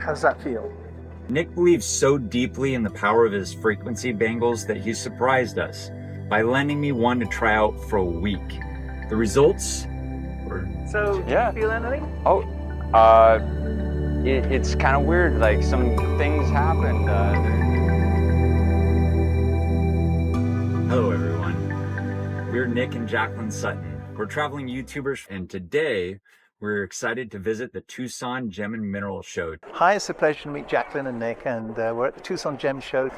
How does that feel? Nick believes so deeply in the power of his frequency bangles that he surprised us by lending me one to try out for a week. The results were... So, do you feel anything? Oh, it's kind of weird. Like some things happened. Hello everyone, we're Nick and Jaclyn Sutton. We're traveling YouTubers, and today we're excited to visit the Tucson Gem Mineral Show. Hi, it's a pleasure to meet Jaclyn and Nick, and we're at the Tucson Gem Show,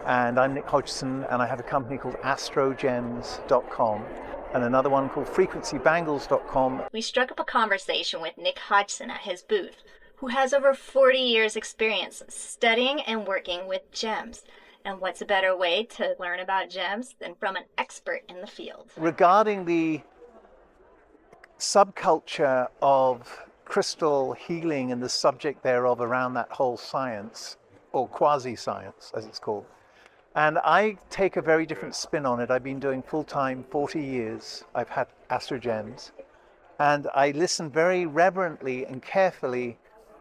and I'm Nick Hodgson, and I have a company called astrogems.com and another one called frequencybangles.com. We struck up a conversation with Nick Hodgson at his booth, who has over 40 years experience studying and working with gems. And what's a better way to learn about gems than from an expert in the field? Regarding the subculture of crystal healing and the subject thereof around that whole science, or quasi-science as it's called, and I take a very different spin on it. I've been doing full-time 40 years. I've had astrogems, and I listen very reverently and carefully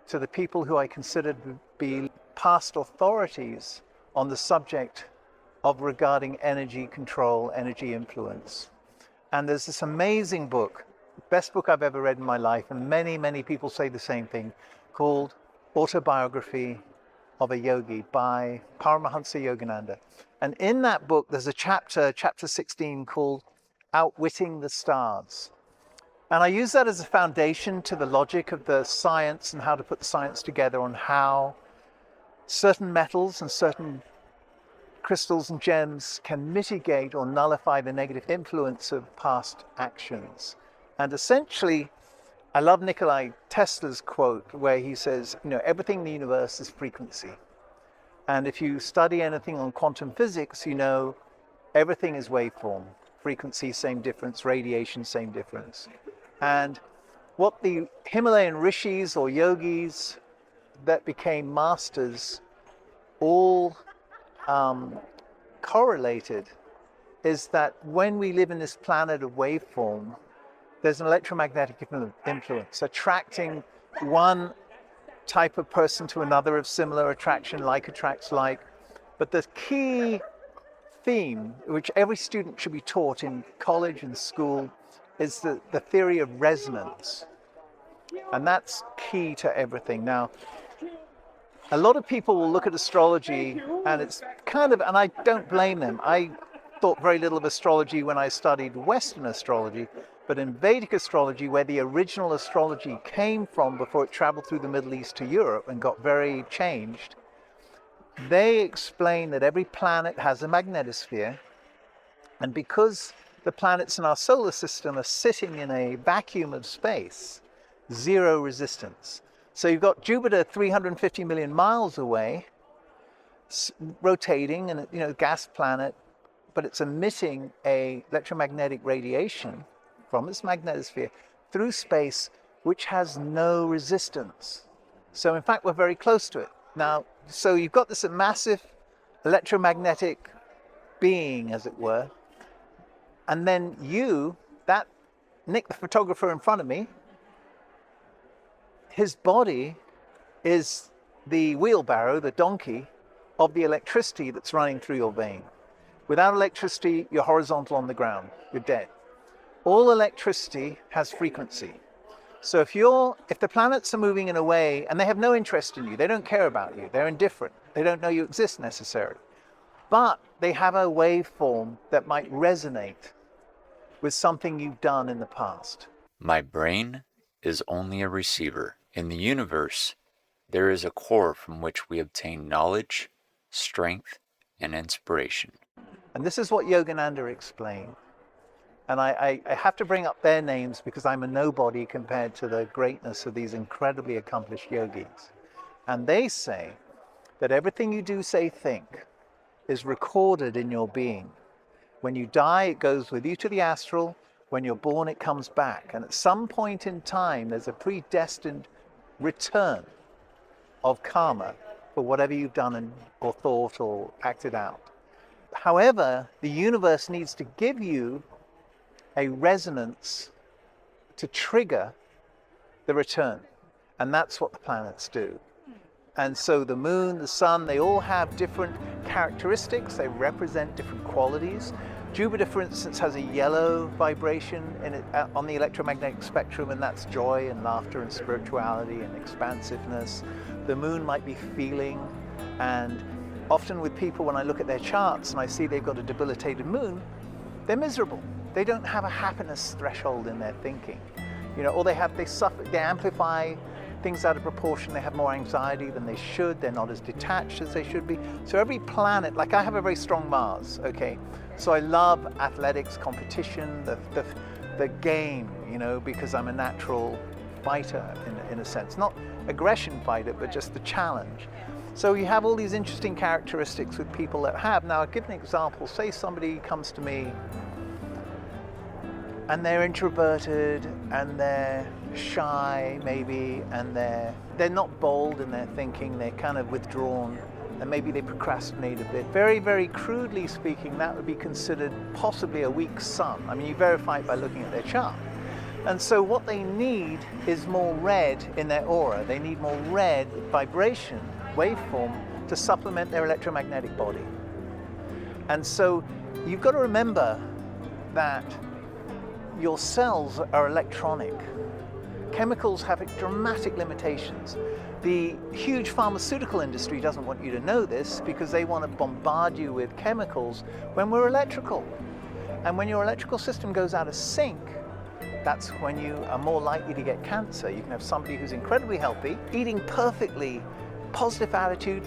to the people who I consider to be past authorities on the subject of regarding energy control, energy influence. And there's this amazing book, best book I've ever read in my life, and many, many people say the same thing, called Autobiography of a Yogi by Paramahansa Yogananda. And in that book, there's a chapter 16, called Outwitting the Stars. And I use that as a foundation to the logic of the science and how to put the science together on how certain metals and certain crystals and gems can mitigate or nullify the negative influence of past actions. And essentially, I love Nikola Tesla's quote where he says, everything in the universe is frequency. And if you study anything on quantum physics, everything is waveform. Frequency, same difference. Radiation, same difference. And what the Himalayan rishis or yogis that became masters all correlated is that when we live in this planet of waveform, there's an electromagnetic influence, attracting one type of person to another of similar attraction, like attracts like. But the key theme, which every student should be taught in college and school, is the theory of resonance. And that's key to everything. Now, a lot of people will look at astrology and it's and I don't blame them. I thought very little of astrology when I studied Western astrology, but in Vedic astrology, where the original astrology came from before it traveled through the Middle East to Europe and got very changed, they explain that every planet has a magnetosphere, and because the planets in our solar system are sitting in a vacuum of space, zero resistance. So you've got Jupiter 350 million miles away, rotating, and gas planet, but it's emitting a electromagnetic radiation from its magnetosphere through space, which has no resistance. So in fact, we're very close to it. Now, so you've got this massive electromagnetic being, as it were, and then that Nick, the photographer in front of me, his body is the wheelbarrow, the donkey, of the electricity that's running through your vein. Without electricity, you're horizontal on the ground, you're dead. All electricity has frequency. So if the planets are moving in a way, and they have no interest in you, they don't care about you, they're indifferent, they don't know you exist necessarily, but they have a waveform that might resonate with something you've done in the past. My brain is only a receiver. In the universe, there is a core from which we obtain knowledge, strength, and inspiration. And this is what Yogananda explained. And I have to bring up their names because I'm a nobody compared to the greatness of these incredibly accomplished yogis. And they say that everything you do, say, think, is recorded in your being. When you die, it goes with you to the astral. When you're born, it comes back. And at some point in time, there's a predestined return of karma for whatever you've done or thought or acted out. However, the universe needs to give you a resonance to trigger the return. And that's what the planets do. And so the moon, the sun, they all have different characteristics. They represent different qualities. Jupiter, for instance, has a yellow vibration in it, on the electromagnetic spectrum, and that's joy and laughter and spirituality and expansiveness. The moon might be feeling, and often with people, when I look at their charts and I see they've got a debilitated moon, they're miserable. They don't have a happiness threshold in their thinking. You know, or they suffer, they amplify things out of proportion. They have more anxiety than they should. They're not as detached as they should be. So every planet, like I have a very strong Mars, okay? So I love athletics, competition, the game, you know, because I'm a natural fighter in a sense. Not aggression fighter, but just the challenge. So you have all these interesting characteristics with people that have. Now I'll give an example. Say somebody comes to me and they're introverted and they're shy maybe, and they're not bold in their thinking, they're kind of withdrawn, and maybe they procrastinate a bit. Very, very crudely speaking, that would be considered possibly a weak sun. I mean, you verify it by looking at their chart. And so what they need is more red in their aura. They need more red vibration, waveform, to supplement their electromagnetic body. And so you've got to remember that your cells are electronic. Chemicals have dramatic limitations. The huge pharmaceutical industry doesn't want you to know this because they want to bombard you with chemicals when we're electrical. And when your electrical system goes out of sync, that's when you are more likely to get cancer. You can have somebody who's incredibly healthy, eating perfectly, positive attitude,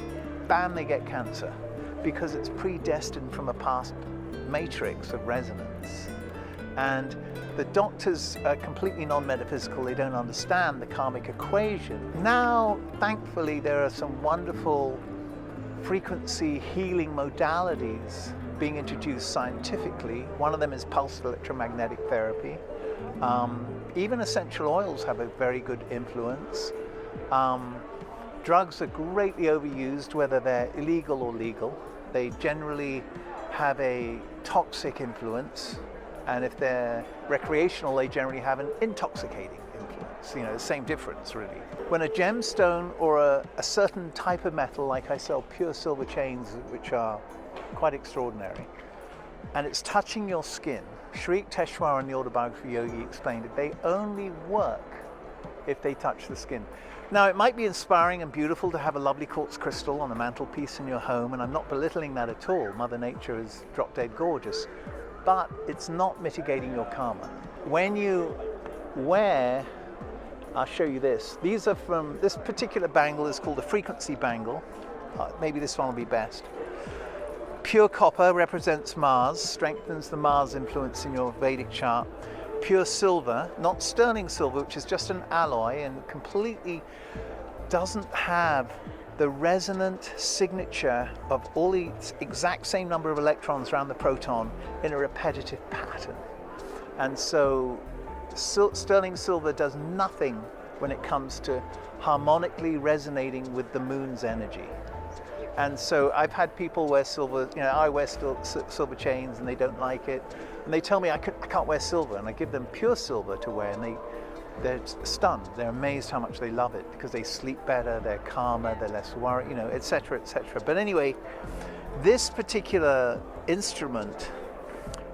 bam, they get cancer because it's predestined from a past matrix of resonance. And the doctors are completely non-metaphysical. They don't understand the karmic equation. Now, thankfully, there are some wonderful frequency healing modalities being introduced scientifically. One of them is pulsed electromagnetic therapy. Even essential oils have a very good influence. Drugs are greatly overused, whether they're illegal or legal. They generally have a toxic influence. And if they're recreational, they generally have an intoxicating influence. You know, the same difference, really. When a gemstone or a certain type of metal, like I sell pure silver chains, which are quite extraordinary, and it's touching your skin, Sri Teshwar in the Autobiography Yogi explained it, they only work if they touch the skin. Now, it might be inspiring and beautiful to have a lovely quartz crystal on the mantelpiece in your home, and I'm not belittling that at all. Mother Nature is drop dead gorgeous. But it's not mitigating your karma. When you wear, I'll show you this. These are from, this particular bangle is called the Frequency Bangle. Maybe this one will be best. Pure copper represents Mars, strengthens the Mars influence in your Vedic chart. Pure silver, not sterling silver, which is just an alloy and completely doesn't have the resonant signature of all the exact same number of electrons around the proton in a repetitive pattern. And so sterling silver does nothing when it comes to harmonically resonating with the moon's energy. And so I've had people wear silver, you know, I wear silver chains and they don't like it. And they tell me I can't wear silver, and I give them pure silver to wear, and they're stunned. They're amazed how much they love it because they sleep better, they're calmer, they're less worried, you know, etc., etc. But anyway, this particular instrument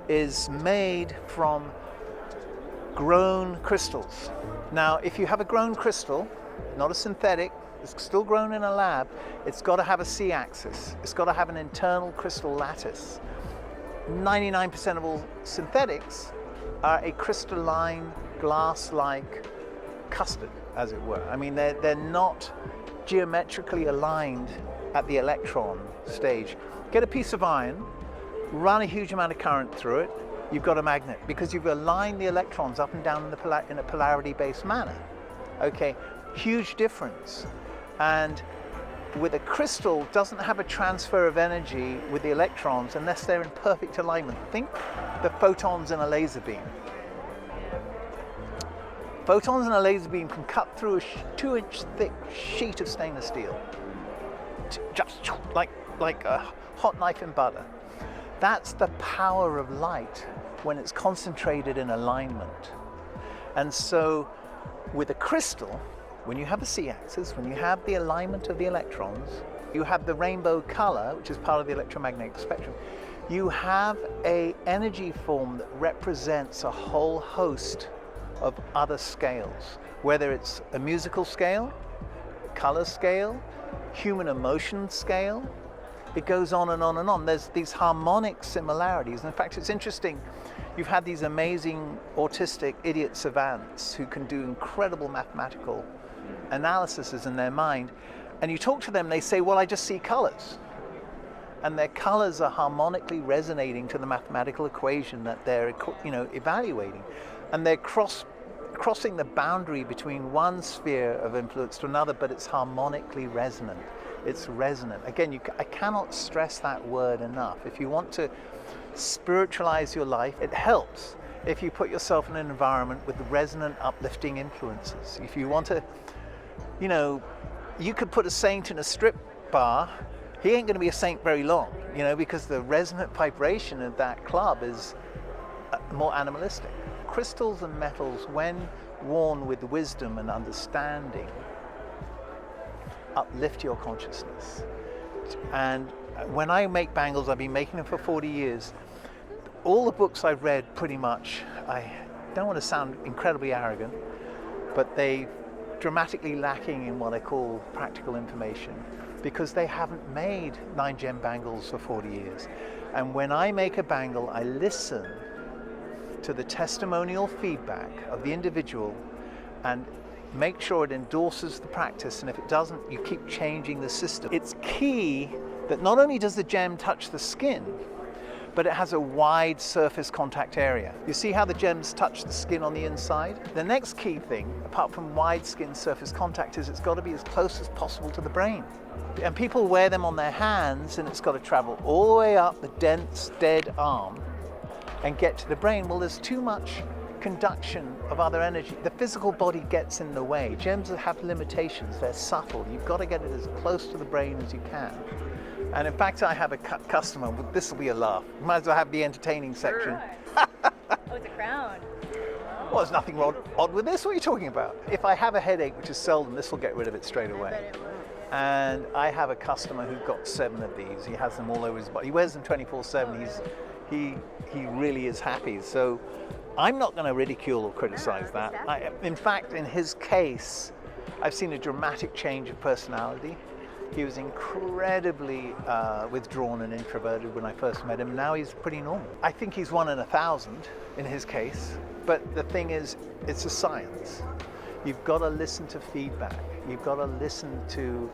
is made from grown crystals. Now, if you have a grown crystal, not a synthetic, it's still grown in a lab, it's got to have a C-axis. It's got to have an internal crystal lattice. 99% of all synthetics are a crystalline, glass-like custard, as it were. I mean, they're not geometrically aligned at the electron stage. Get a piece of iron, run a huge amount of current through it, you've got a magnet, because you've aligned the electrons up and down in a polarity-based manner. Okay, huge difference. And with a crystal, doesn't have a transfer of energy with the electrons unless they're in perfect alignment. Think the photons in a laser beam. Photons in a laser beam can cut through a 2-inch thick sheet of stainless steel, just like a hot knife in butter. That's the power of light when it's concentrated in alignment. And so with a crystal, when you have a C-axis, when you have the alignment of the electrons, you have the rainbow color, which is part of the electromagnetic spectrum. You have a energy form that represents a whole host of other scales, whether it's a musical scale, color scale, human emotion scale. It goes on and on and on. There's these harmonic similarities. In fact, it's interesting. You've had these amazing autistic idiot savants who can do incredible mathematical analyses in their mind. And you talk to them, they say, well, I just see colors. And their colors are harmonically resonating to the mathematical equation that they're, evaluating. And they're crossing the boundary between one sphere of influence to another, but it's harmonically resonant. It's resonant. Again, I cannot stress that word enough. If you want to spiritualize your life, it helps if you put yourself in an environment with resonant, uplifting influences. If you want to, you could put a saint in a strip bar. He ain't going to be a saint very long, because the resonant vibration of that club is more animalistic. Crystals and metals, when worn with wisdom and understanding, uplift your consciousness. And when I make bangles, I've been making them for 40 years. All the books I've read, pretty much, I don't want to sound incredibly arrogant, but they dramatically lacking in what I call practical information, because they haven't made 9-gem bangles for 40 years. And when I make a bangle, I listen to the testimonial feedback of the individual and make sure it endorses the practice, and if it doesn't, you keep changing the system. It's key that not only does the gem touch the skin, but it has a wide surface contact area. You see how the gems touch the skin on the inside? The next key thing, apart from wide skin surface contact, is it's got to be as close as possible to the brain. And people wear them on their hands, and it's got to travel all the way up the dense, dead arm and get to the brain. Well, there's too much conduction of other energy. The physical body gets in the way. Gems have limitations. They're subtle. You've got to get it as close to the brain as you can. And in fact, I have a customer, this will be a laugh. Might as well have the entertaining section. Oh, it's a crown. Well, there's nothing odd with this. What are you talking about? If I have a headache, which is seldom, this will get rid of it straight away. And I have a customer who got 7 of these. He has them all over his body. He wears them 24/7. He really is happy. So I'm not going to ridicule or criticize that. In fact, in his case, I've seen a dramatic change of personality. He was incredibly withdrawn and introverted when I first met him. Now he's pretty normal. I think he's 1 in 1,000 in his case. But the thing is, it's a science. You've got to listen to feedback. You've got to listen to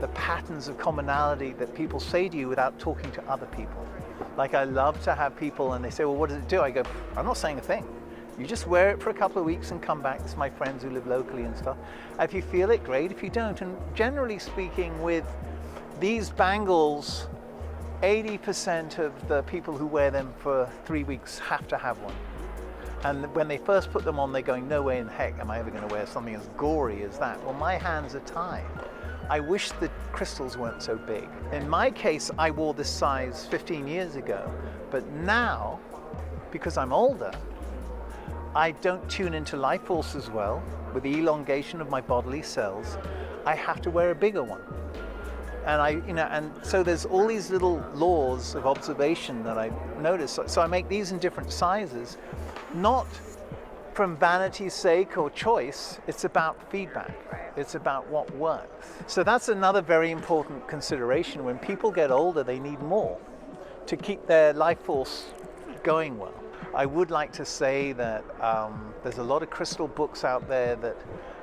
the patterns of commonality that people say to you without talking to other people. Like, I love to have people and they say, well, what does it do? I go, I'm not saying a thing. You just wear it for a couple of weeks and come back. It's my friends who live locally and stuff. If you feel it, great. If you don't, and generally speaking, with these bangles, 80% of the people who wear them for 3 weeks have to have one. And when they first put them on, they're going, no way in heck am I ever going to wear something as gory as that. Well, my hands are tied. I wish the crystals weren't so big. In my case, I wore this size 15 years ago, but now, because I'm older, I don't tune into life force as well. With the elongation of my bodily cells, I have to wear a bigger one. And and so there's all these little laws of observation that I notice. So I make these in different sizes, not from vanity's sake or choice. It's about feedback. It's about what works. So that's another very important consideration. When people get older, they need more to keep their life force going well. I would like to say that there's a lot of crystal books out there that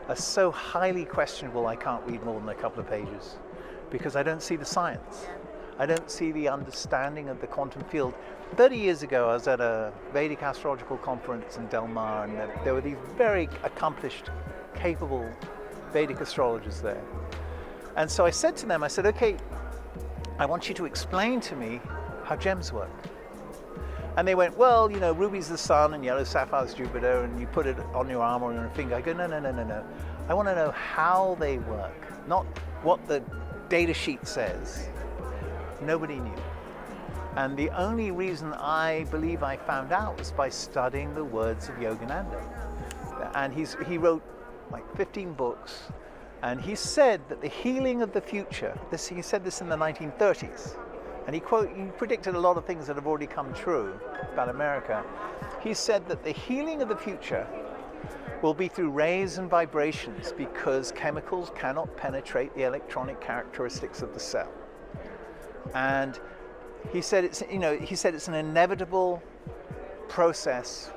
are so highly questionable I can't read more than a couple of pages, because I don't see the science. I don't see the understanding of the quantum field. 30 years ago, I was at a Vedic astrological conference in Del Mar, and there were these very accomplished, capable Vedic astrologers there. And so I said to them, I said, okay, I want you to explain to me how gems work. And they went, well, ruby's the sun and yellow sapphire's Jupiter, and you put it on your arm or on your finger. I go, no. I want to know how they work, not what the data sheet says. Nobody knew. And the only reason I believe I found out was by studying the words of Yogananda. And he wrote like 15 books, and he said that the healing of the future, he said this in the 1930s, and he predicted a lot of things that have already come true about America. He said that the healing of the future will be through rays and vibrations because chemicals cannot penetrate the electronic characteristics of the cell. And he said it's an inevitable process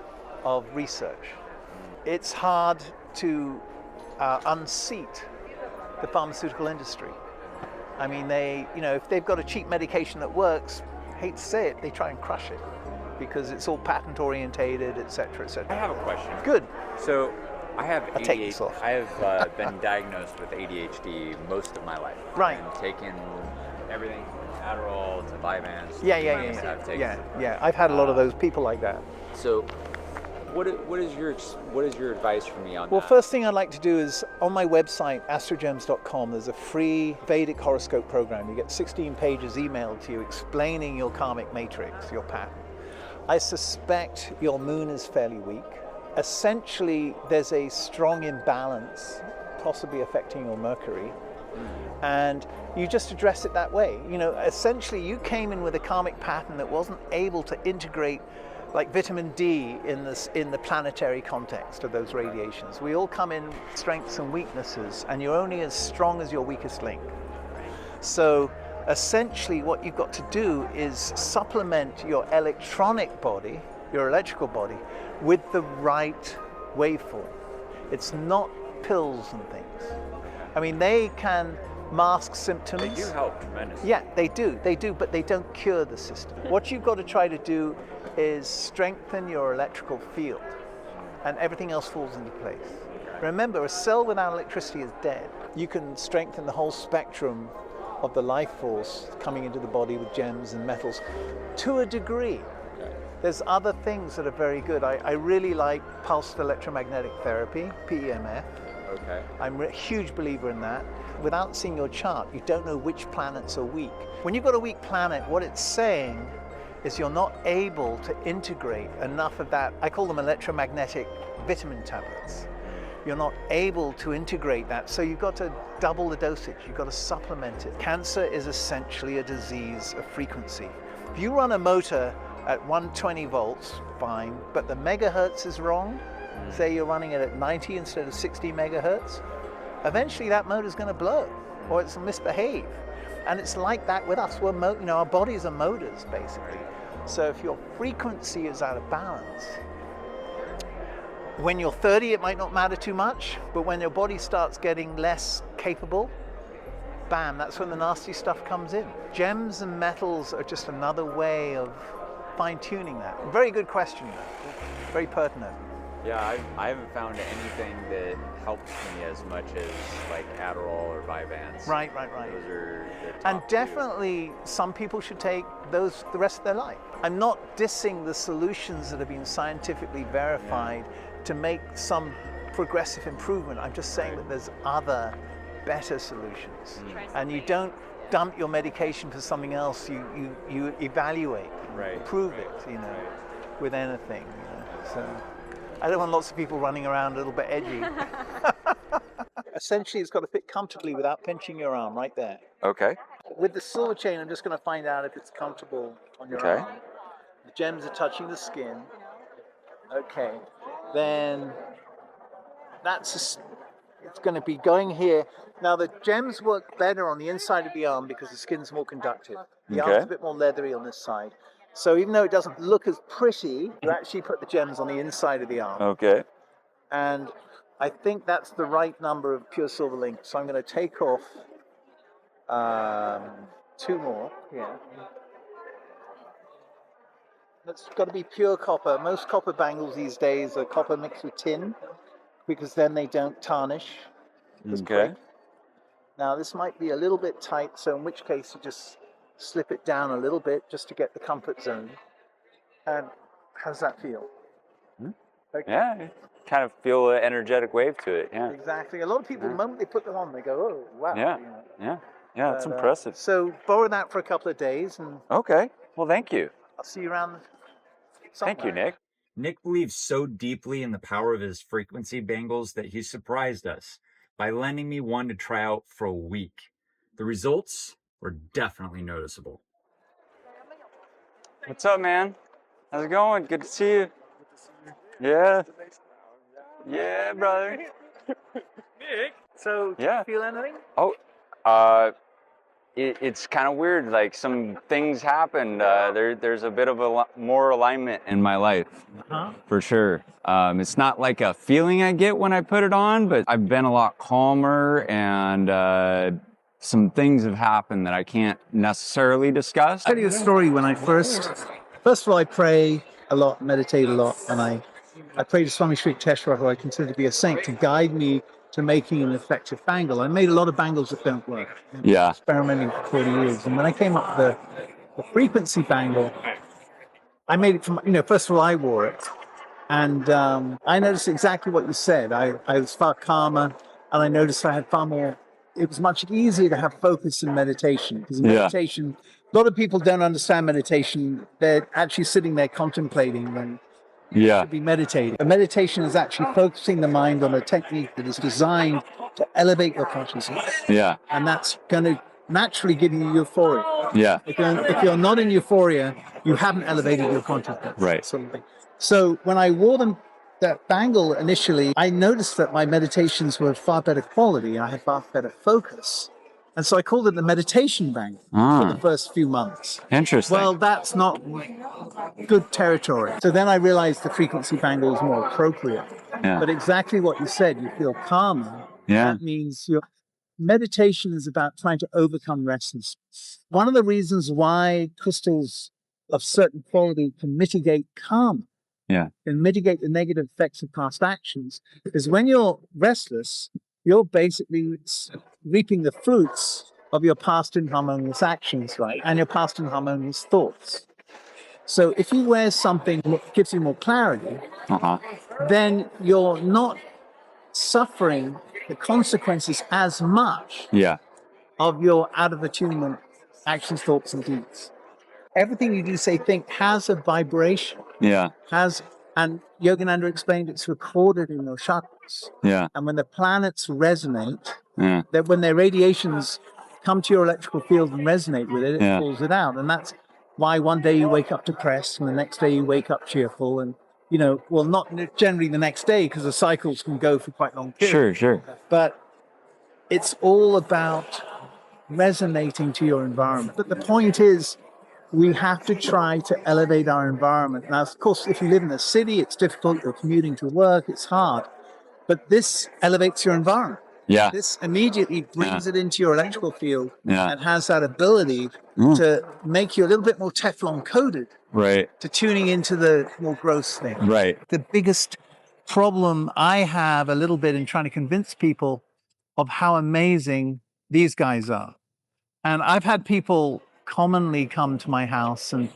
of research. It's hard to unseat the pharmaceutical industry. I mean, if they've got a cheap medication that works, hate to say it, they try and crush it because it's all patent orientated, etc., etc. I have a question. Good. So I have I'll take this ADHD. off. I have been diagnosed with ADHD most of my life. Right. And taken everything from Adderall to Vyvanse. Yeah. I've had a lot of those people like that. So, what is your advice for me on Well, that? first thing I'd like to do is on my website, astrogems.com, there's a free Vedic horoscope program. You get 16 pages emailed to you explaining your karmic matrix, your pattern. I suspect your moon is fairly weak. Essentially, there's a strong imbalance, possibly affecting your Mercury. And you just address it that way. Essentially, you came in with a karmic pattern that wasn't able to integrate like vitamin D in the planetary context of those radiations. We all come in strengths and weaknesses, and you're only as strong as your weakest link. So essentially what you've got to do is supplement your electronic body, your electrical body, with the right waveform. It's not pills and things. I mean, they can mask symptoms. They do help tremendously. Yeah, they do, but they don't cure the system. What you've got to try to do is strengthen your electrical field, and everything else falls into place. Remember, a cell without electricity is dead. You can strengthen the whole spectrum of the life force coming into the body with gems and metals to a degree. There's other things that are very good. I really like pulsed electromagnetic therapy, PEMF. Okay. I'm a huge believer in that. Without seeing your chart, you don't know which planets are weak. When you've got a weak planet, what it's saying is you're not able to integrate enough of that. I call them electromagnetic vitamin tablets. You're not able to integrate that, so you've got to double the dosage. You've got to supplement it. Cancer is essentially a disease of frequency. If you run a motor at 120 volts, fine, but the megahertz is wrong, say you're running it at 90 instead of 60 megahertz, eventually that motor's going to blow, or it's misbehave. And it's like that with us. Our bodies are motors, basically. So if your frequency is out of balance, when you're 30, it might not matter too much, but when your body starts getting less capable, bam, that's when the nasty stuff comes in. Gems and metals are just another way of fine-tuning that. Very good question, though. Very pertinent. Yeah, I haven't found anything that helps me as much as like Adderall or Vyvanse. Right. Those are the top And two. definitely some people should take those the rest of their life. I'm not dissing the solutions that have been scientifically verified to make some progressive improvement. I'm just saying that there's other better solutions. And you don't dump your medication for something else, you evaluate, prove it, with anything. So I don't want lots of people running around a little bit edgy. Essentially, it's got to fit comfortably without pinching your arm right there. Okay. With the silver chain, I'm just going to find out if it's comfortable on your arm. The gems are touching the skin. Okay. Then it's going to be going here. Now, the gems work better on the inside of the arm because the skin's more conductive. The arm's a bit more leathery on this side. So even though it doesn't look as pretty, you actually put the gems on the inside of the arm. Okay. And I think that's the right number of pure silver links. So I'm going to take off 2 more. Yeah. That's got to be pure copper. Most copper bangles these days are copper mixed with tin because then they don't tarnish as quick. Now this might be a little bit tight, so in which case you just slip it down a little bit just to get the comfort zone. And how's that feel? Okay. Yeah, you kind of feel an energetic wave to it. Yeah. Exactly. A lot of people, the moment they put them on, they go, "Oh, wow." Yeah. Yeah, that's impressive. So borrow that for a couple of days, and Okay. Well, thank you. I'll see you around. Thank you, Nick. Nick believes so deeply in the power of his frequency bangles that he surprised us by lending me one to try out for a week. The results were definitely noticeable. What's up, man? How's it going? Good to see you. Yeah. Yeah, brother. So, do Yeah. you feel anything? Oh, it's kind of weird. Like some things happened. There's a bit of more alignment in my life, for sure. It's not like a feeling I get when I put it on, but I've been a lot calmer, and some things have happened that I can't necessarily discuss. I'll tell you a story. When I first of all, I pray a lot, meditate a lot, and I pray to Swami Sri Teshwar, who I consider to be a saint, to guide me to making an effective bangle. I made a lot of bangles that don't work. Yeah. Experimenting for 40 years. And when I came up with the frequency bangle, I made it from, first of all, I wore it. And I noticed exactly what you said. I was far calmer, and I noticed I had far more, it was much easier to have focus in meditation. Because in meditation, a lot of people don't understand meditation. They're actually sitting there contemplating when Yeah. should be meditating. A meditation is actually focusing the mind on a technique that is designed to elevate your consciousness. Yeah. And that's going to naturally give you euphoria. Yeah. If you're not in euphoria, you haven't elevated your consciousness. Right. Sort of thing. So when I wore that bangle initially, I noticed that my meditations were far better quality. I had far better focus. And so I called it the meditation bangle for the first few months. Interesting. Well, that's not good territory. So then I realized the frequency bangle is more appropriate. Yeah. But exactly what you said, you feel calmer. Yeah. That means your meditation is about trying to overcome restlessness. One of the reasons why crystals of certain quality can mitigate karma, can mitigate the negative effects of past actions, is when you're restless, you're basically reaping the fruits of your past inharmonious actions, right? And your past inharmonious thoughts. So if you wear something that gives you more clarity, then you're not suffering the consequences as much of your out of attunement actions, thoughts, and deeds. Everything you do, say, think has a vibration. And Yogananda explained it's recorded in your chakras. And when the planets resonate, that when their radiations come to your electrical field and resonate with it, it pulls it out. And that's why one day you wake up depressed and the next day you wake up cheerful. And, well, not generally the next day, because the cycles can go for quite long periods. Sure. But it's all about resonating to your environment. But the point is, we have to try to elevate our environment. Now, of course, if you live in a city, it's difficult. You're commuting to work, it's hard. But this elevates your environment. This immediately brings it into your electrical field and has that ability to make you a little bit more Teflon coated to tuning into the more gross things. The biggest problem I have a little bit in trying to convince people of how amazing these guys are. And I've had people commonly come to my house and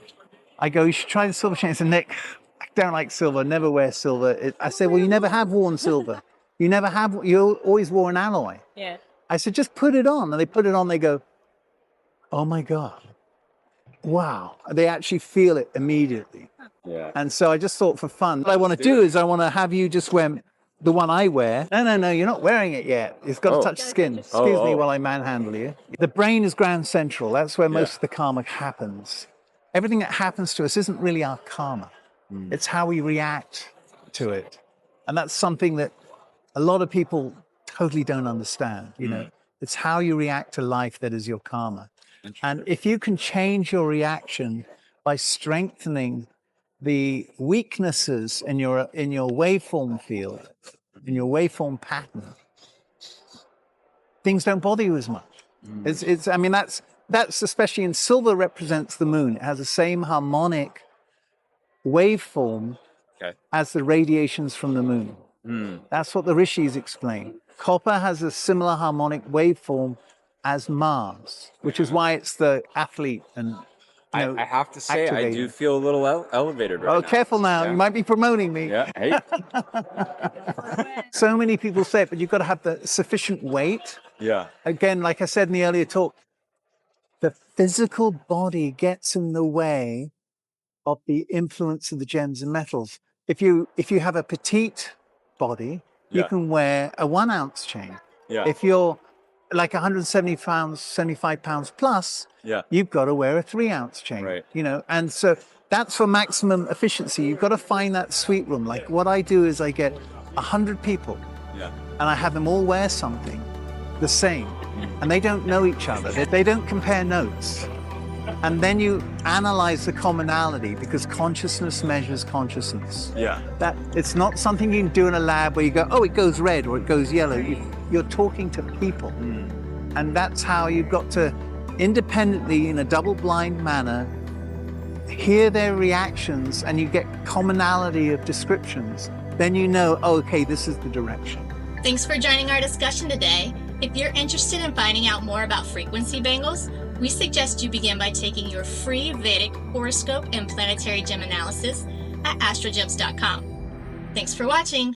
I go, you should try the silver chain. I said, Nick, I don't like silver, never wear silver. I said, well, you never have worn silver. You always wore an alloy. Yeah. I said, just put it on. And they put it on, they go, oh my God, wow. They actually feel it immediately. And so I just thought for fun, what I want to do is I want to have you just wear the one I wear. No, you're not wearing it yet. It's got to touch skin. Excuse me while I manhandle you. The brain is ground central. That's where most of the karma happens. Everything that happens to us isn't really our karma. It's how we react to it. And that's something that a lot of people totally don't understand. It's how you react to life that is your karma. And if you can change your reaction by strengthening the weaknesses in your waveform field, in your waveform pattern, things don't bother you as much. That's especially in silver represents the moon. It has the same harmonic waveform as the radiations from the moon. That's what the rishis explain. Copper has a similar harmonic waveform as Mars, which is why it's the athlete and I have to say, activated. I do feel a little elevated right now. Oh, careful now. You might be promoting me. Hey. So many people say it, but you've got to have the sufficient weight. Again, like I said in the earlier talk, the physical body gets in the way of the influence of the gems and metals. if you have a petite body, you Yeah. can wear a 1 ounce chain. Yeah. If you're like 170 pounds, 75 pounds plus, Yeah. you've got to wear a 3 ounce chain. Right. You know, and so that's for maximum efficiency. You've got to find that sweet room. Like what I do is I get 100 people Yeah. and I have them all wear something the same, and they don't know each other. They don't compare notes. And then you analyze the commonality, because consciousness measures consciousness. Yeah. That it's not something you can do in a lab where you go, oh, it goes red or it goes yellow. You're talking to people. And that's how you've got to independently, in a double-blind manner, hear their reactions, and you get commonality of descriptions. Then you know, oh, okay, this is the direction. Thanks for joining our discussion today. If you're interested in finding out more about frequency bangles, we suggest you begin by taking your free Vedic horoscope and planetary gem analysis at astrogems.com. Thanks for watching.